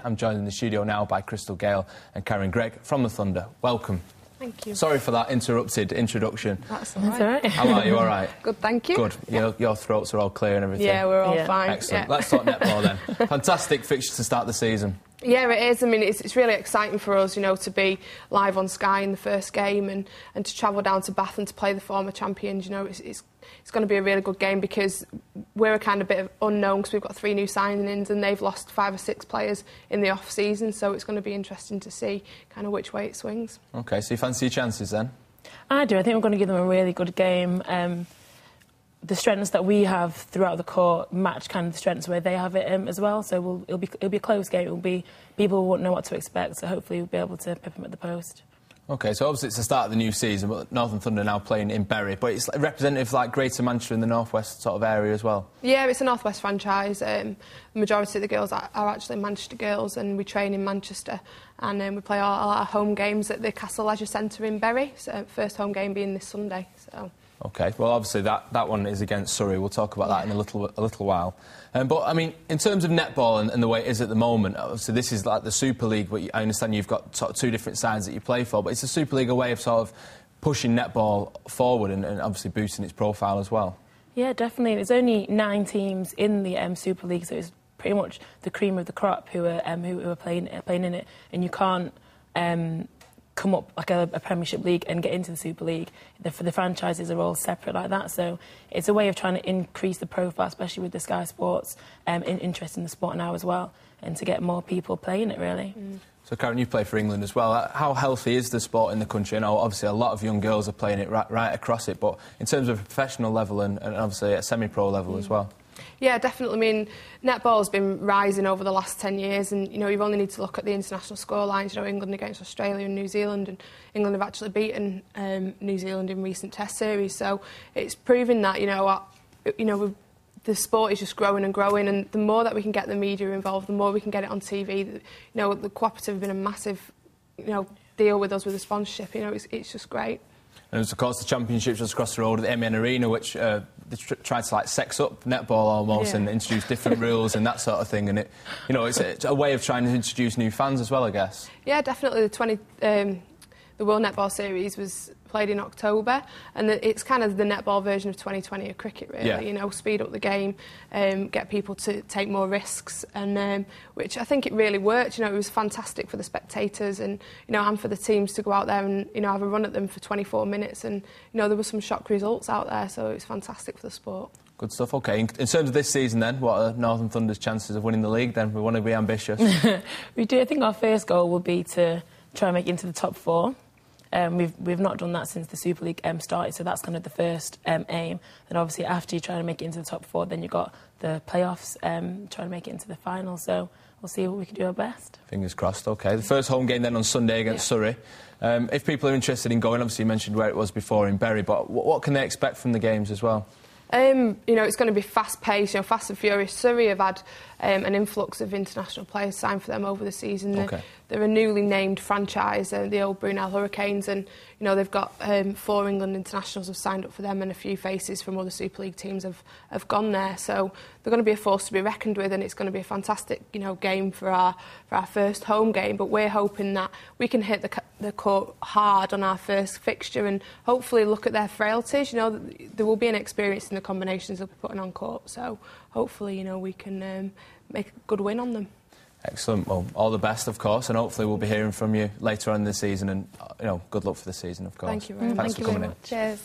I'm joined in the studio now by Crystal Gale and Karen Gregg from the Thunder. Welcome. Thank you. Sorry for that interrupted introduction. That's all right. How are you? All right? Good, thank you. Good. Your throats are all clear and everything? Yeah, we're all fine. Excellent. Yeah. Let's talk netball then. Fantastic fixture to start the season. Yeah, it is. I mean, it's really exciting for us, to be live on Sky in the first game and to travel down to Bath and to play the former champions. It's going to be a really good game because we're a kind of bit of unknown because we've got 3 new signings and they've lost 5 or 6 players in the off-season, so it's going to be interesting to see kind of which way it swings. OK, so you fancy your chances then? I do. I think we're going to give them a really good game. The strengths that we have throughout the court match kind of the strengths where they have it as well. So it'll be a close game. It'll be people won't know what to expect. So hopefully we'll be able to pip them at the post. OK, so obviously it's the start of the new season, but Northern Thunder now playing in Bury. But it's representative of Greater Manchester in the North West sort of area as well. Yeah, it's a North West franchise. The majority of the girls are actually Manchester girls, and we train in Manchester. And we play all our home games at the Castle Leisure Centre in Bury. So first home game being this Sunday. So. OK, well, obviously that one is against Surrey. We'll talk about that in a little while. But, I mean, in terms of netball and the way it is at the moment, obviously this is like the Super League, but I understand you've got sort of 2 different sides that you play for, but it's the Super League a way of sort of pushing netball forward and obviously boosting its profile as well? Yeah, definitely. There's only 9 teams in the Super League, so it's pretty much the cream of the crop who are playing in it, and you can't come up like a Premiership League and get into the Super League. The franchises are all separate like that, so it's a way of trying to increase the profile, especially with the Sky Sports interest in the sport now as well, and to get more people playing it, really. So, Karen, you play for England as well. How healthy is the sport in the country? I know, obviously, a lot of young girls are playing it right across it, but in terms of a professional level and obviously a semi-pro level as well? Yeah, definitely. I mean, netball's been rising over the last 10 years and, you only need to look at the international scorelines, England against Australia and New Zealand, and England have actually beaten New Zealand in recent Test series. So it's proving that, the sport is just growing and growing, and the more that we can get the media involved, the more we can get it on TV. The cooperative have been a massive, deal with us with the sponsorship. It's just great. And there's, of course, the championships just across the road at the MEN Arena, which they tried to sex up netball almost and introduce different rules and that sort of thing. And it's a way of trying to introduce new fans as well, I guess. Yeah, definitely. The World Netball Series was played in October, and it's kind of the netball version of 2020 of cricket, really. Yeah. Speed up the game, get people to take more risks, and which I think it really worked. It was fantastic for the spectators and and for the teams to go out there and have a run at them for 24 minutes, and there were some shock results out there, so it's fantastic for the sport. Good stuff. OK, in terms of this season then, what are Northern Thunder's chances of winning the league then? We want to be ambitious. We do. I think our first goal will be to try and make it into the top 4. We've not done that since the Super League started, so that's kind of the first aim. Then obviously after you try to make it into the top 4, then you've got the playoffs, trying to make it into the final. So we'll see what we can do our best. Fingers crossed. OK, the first home game then on Sunday against Surrey. If people are interested in going, obviously you mentioned where it was before in Bury, but what can they expect from the games as well? It's going to be fast-paced, fast and furious. Surrey have had an influx of international players signed for them over the season. Okay. They're a newly named franchise, the old Brunel Hurricanes, and they've got 4 England internationals have signed up for them, and a few faces from other Super League teams have gone there. So they're going to be a force to be reckoned with, and it's going to be a fantastic game for our first home game. But we're hoping that we can hit the court hard on our first fixture and hopefully look at their frailties. There will be an experience in the combinations they'll be putting on court, so hopefully we can make a good win on them. Excellent. Well, all the best, of course, and hopefully we'll be hearing from you later on in the season, and good luck for the season, of course. Thank you very much. Thanks for coming in. Cheers.